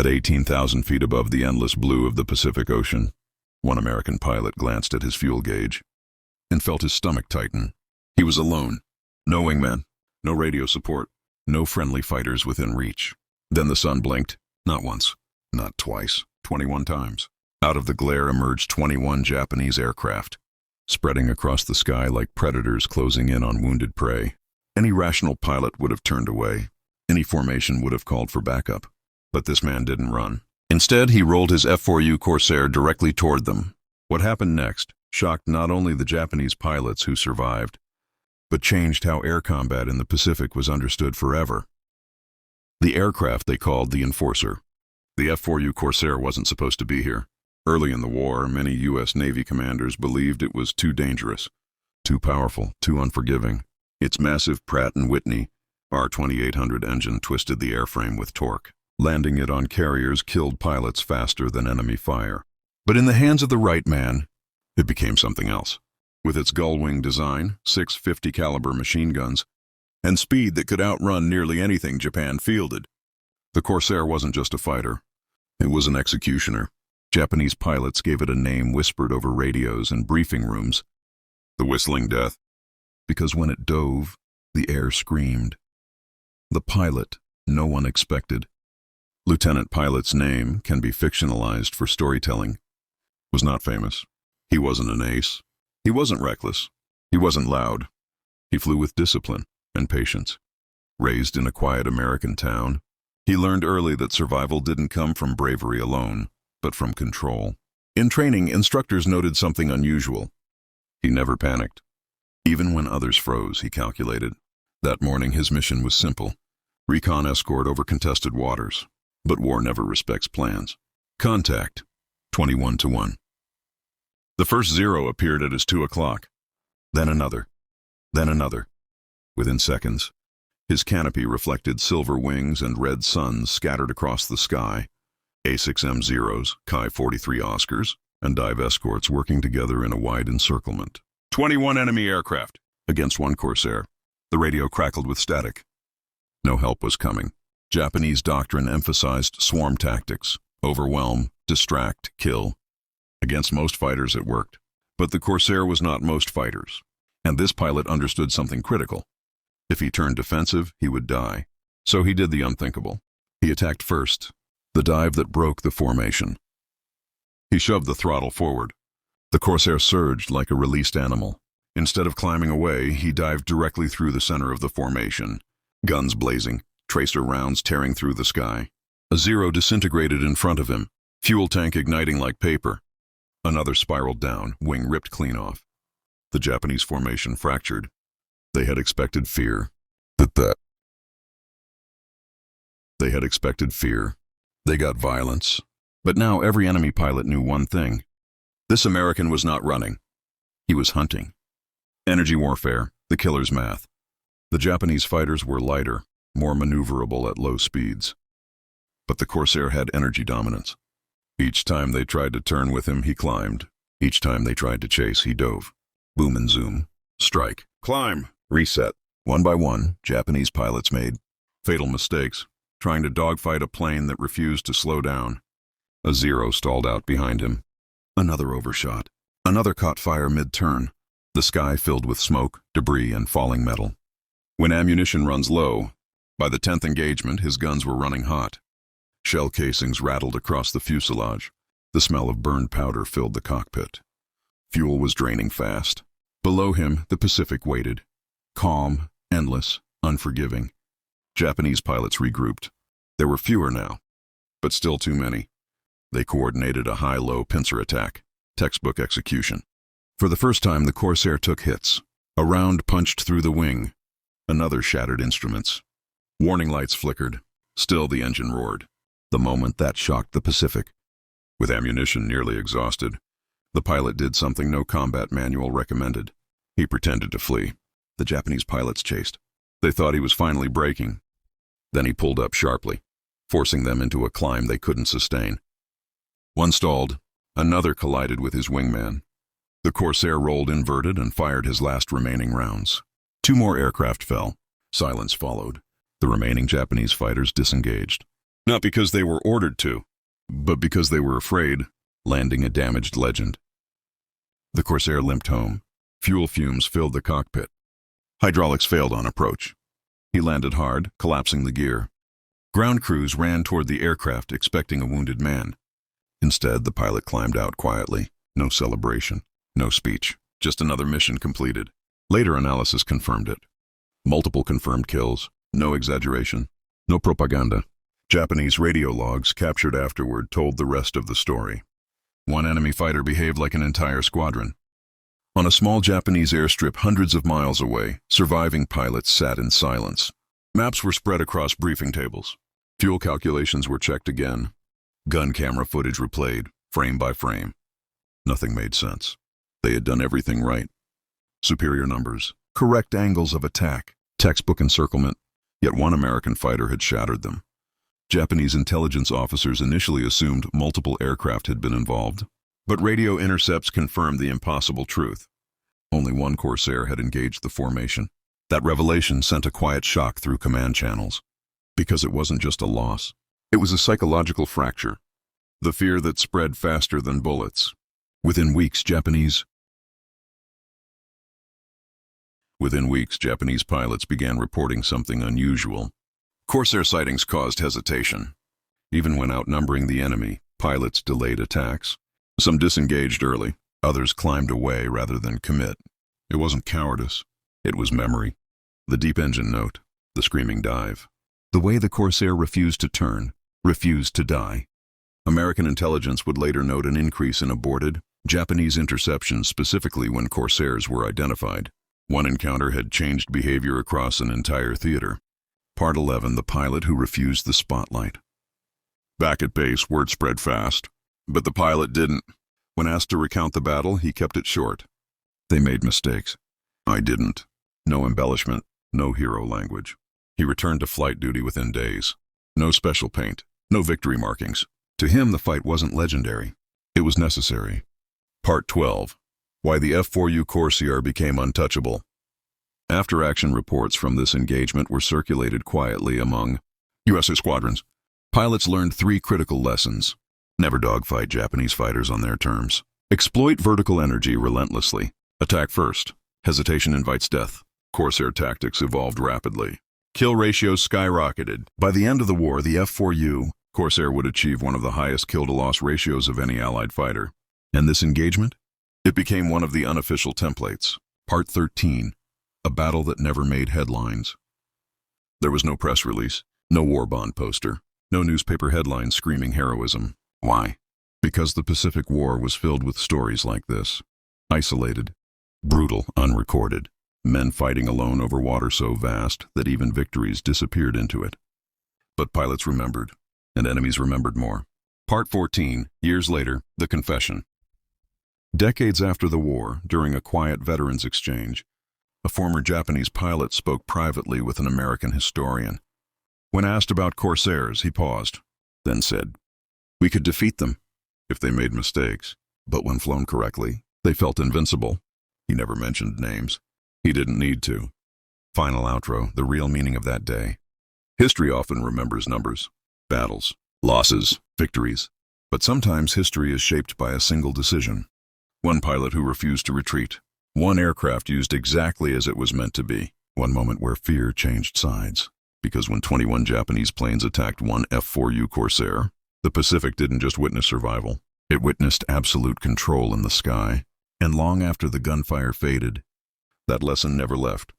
At 18,000 feet above the endless blue of the Pacific Ocean, one American pilot glanced at his fuel gauge and felt his stomach tighten. He was alone. No wingmen, no radio support, no friendly fighters within reach. Then the sun blinked, not once, not twice, 21 times. Out of the glare emerged 21 Japanese aircraft, spreading across the sky like predators closing in on wounded prey. Any rational pilot would have turned away. Any formation would have called for backup. But this man didn't run. Instead, he rolled his F4U Corsair directly toward them. What happened next shocked not only the Japanese pilots who survived, but changed how air combat in the Pacific was understood forever. The aircraft they called the Enforcer. The F4U Corsair wasn't supposed to be here. Early in the war, many U.S. Navy commanders believed it was too dangerous, too powerful, too unforgiving. Its massive Pratt & Whitney R-2800 engine twisted the airframe with torque. Landing it on carriers killed pilots faster than enemy fire. But in the hands of the right man, it became something else. With its gull-wing design, 650 caliber machine guns, and speed that could outrun nearly anything Japan fielded, the Corsair wasn't just a fighter. It was an executioner. Japanese pilots gave it a name whispered over radios and briefing rooms, the Whistling Death, because when it dove, the air screamed. The pilot no one expected. Lieutenant Pilot's name can be fictionalized for storytelling. Was not famous. He wasn't an ace. He wasn't reckless. He wasn't loud. He flew with discipline and patience. Raised in a quiet American town, he learned early that survival didn't come from bravery alone, but from control. In training, instructors noted something unusual. He never panicked. Even when others froze, he calculated. That morning, his mission was simple: recon escort over contested waters. But war never respects plans. Contact, 21-1. The first zero appeared at his 2 o'clock. Then another. Then another. Within seconds, his canopy reflected silver wings and red suns scattered across the sky. A6M Zeros, Chi-43 Oscars, and dive escorts working together in a wide encirclement. 21 enemy aircraft against one Corsair. The radio crackled with static. No help was coming. Japanese doctrine emphasized swarm tactics: overwhelm, distract, kill. Against most fighters it worked. But the Corsair was not most fighters. And this pilot understood something critical. If he turned defensive, he would die. So he did the unthinkable. He attacked first, the dive that broke the formation. He shoved the throttle forward. The Corsair surged like a released animal. Instead of climbing away, he dived directly through the center of the formation. Guns blazing, tracer rounds tearing through the sky. A Zero disintegrated in front of him, fuel tank igniting like paper. Another spiraled down, wing ripped clean off. The Japanese formation fractured. They had expected fear. They had expected fear. They got violence. But now every enemy pilot knew one thing. This American was not running. He was hunting. Energy warfare, the killer's math. The Japanese fighters were lighter, more maneuverable at low speeds. But the Corsair had energy dominance. Each time they tried to turn with him, he climbed. Each time they tried to chase, he dove. Boom and zoom. Strike. Climb. Reset. One by one, Japanese pilots made fatal mistakes, trying to dogfight a plane that refused to slow down. A Zero stalled out behind him. Another overshot. Another caught fire mid-turn. The sky filled with smoke, debris, and falling metal. When ammunition runs low, by the 10th engagement, his guns were running hot. Shell casings rattled across the fuselage. The smell of burned powder filled the cockpit. Fuel was draining fast. Below him, the Pacific waited. Calm, endless, unforgiving. Japanese pilots regrouped. There were fewer now, but still too many. They coordinated a high-low pincer attack, textbook execution. For the first time, the Corsair took hits. A round punched through the wing. Another shattered instruments. Warning lights flickered. Still the engine roared. The moment that shocked the Pacific. With ammunition nearly exhausted, the pilot did something no combat manual recommended. He pretended to flee. The Japanese pilots chased. They thought he was finally braking. Then he pulled up sharply, forcing them into a climb they couldn't sustain. One stalled. Another collided with his wingman. The Corsair rolled inverted and fired his last remaining rounds. 2 more aircraft fell. Silence followed. The remaining Japanese fighters disengaged. Not because they were ordered to, but because they were afraid, landing a damaged legend. The Corsair limped home. Fuel fumes filled the cockpit. Hydraulics failed on approach. He landed hard, collapsing the gear. Ground crews ran toward the aircraft, expecting a wounded man. Instead, the pilot climbed out quietly. No celebration, no speech, just another mission completed. Later analysis confirmed it. Multiple confirmed kills, no exaggeration, no propaganda. Japanese radio logs captured afterward told the rest of the story. One enemy fighter behaved like an entire squadron. On a small Japanese airstrip hundreds of miles away, surviving pilots sat in silence. Maps were spread across briefing tables. Fuel calculations were checked again. Gun camera footage replayed, frame by frame. Nothing made sense. They had done everything right. Superior numbers, correct angles of attack, textbook encirclement, yet one American fighter had shattered them. Japanese intelligence officers initially assumed multiple aircraft had been involved, but radio intercepts confirmed the impossible truth. Only one Corsair had engaged the formation. That revelation sent a quiet shock through command channels. Because it wasn't just a loss, it was a psychological fracture. The fear that spread faster than bullets. Within weeks, Japanese pilots began reporting something unusual. Corsair sightings caused hesitation. Even when outnumbering the enemy, pilots delayed attacks. Some disengaged early, others climbed away rather than commit. It wasn't cowardice, it was memory. The deep engine note, the screaming dive. The way the Corsair refused to turn, refused to die. American intelligence would later note an increase in aborted, Japanese interceptions, specifically when Corsairs were identified. One encounter had changed behavior across an entire theater. Part 11, the pilot who refused the spotlight. Back at base, word spread fast, but the pilot didn't. When asked to recount the battle, he kept it short. They made mistakes. I didn't. No embellishment, no hero language. He returned to flight duty within days. No special paint, no victory markings. To him, the fight wasn't legendary. It was necessary. Part 12, why the F4U Corsair became untouchable. After-action reports from this engagement were circulated quietly among U.S. squadrons. Pilots learned 3 critical lessons. Never dogfight Japanese fighters on their terms. Exploit vertical energy relentlessly. Attack first. Hesitation invites death. Corsair tactics evolved rapidly. Kill ratios skyrocketed. By the end of the war, the F4U Corsair would achieve one of the highest kill-to-loss ratios of any Allied fighter. And this engagement? It became one of the unofficial templates. Part 13. A battle that never made headlines. There was no press release, no war bond poster, no newspaper headlines screaming heroism. Why? Because the Pacific War was filled with stories like this. Isolated, brutal, unrecorded. Men fighting alone over water so vast that even victories disappeared into it. But pilots remembered, and enemies remembered more. Part 14, years later, the confession. Decades after the war, during a quiet veterans exchange, a former Japanese pilot spoke privately with an American historian. When asked about Corsairs, he paused, then said, "We could defeat them if they made mistakes, but when flown correctly, they felt invincible." He never mentioned names. He didn't need to. Final outro, the real meaning of that day. History often remembers numbers, battles, losses, victories, but sometimes history is shaped by a single decision. One pilot who refused to retreat. One aircraft used exactly as it was meant to be. One moment where fear changed sides. Because when 21 Japanese planes attacked one F4U Corsair, the Pacific didn't just witness survival. It witnessed absolute control in the sky. And long after the gunfire faded, that lesson never left.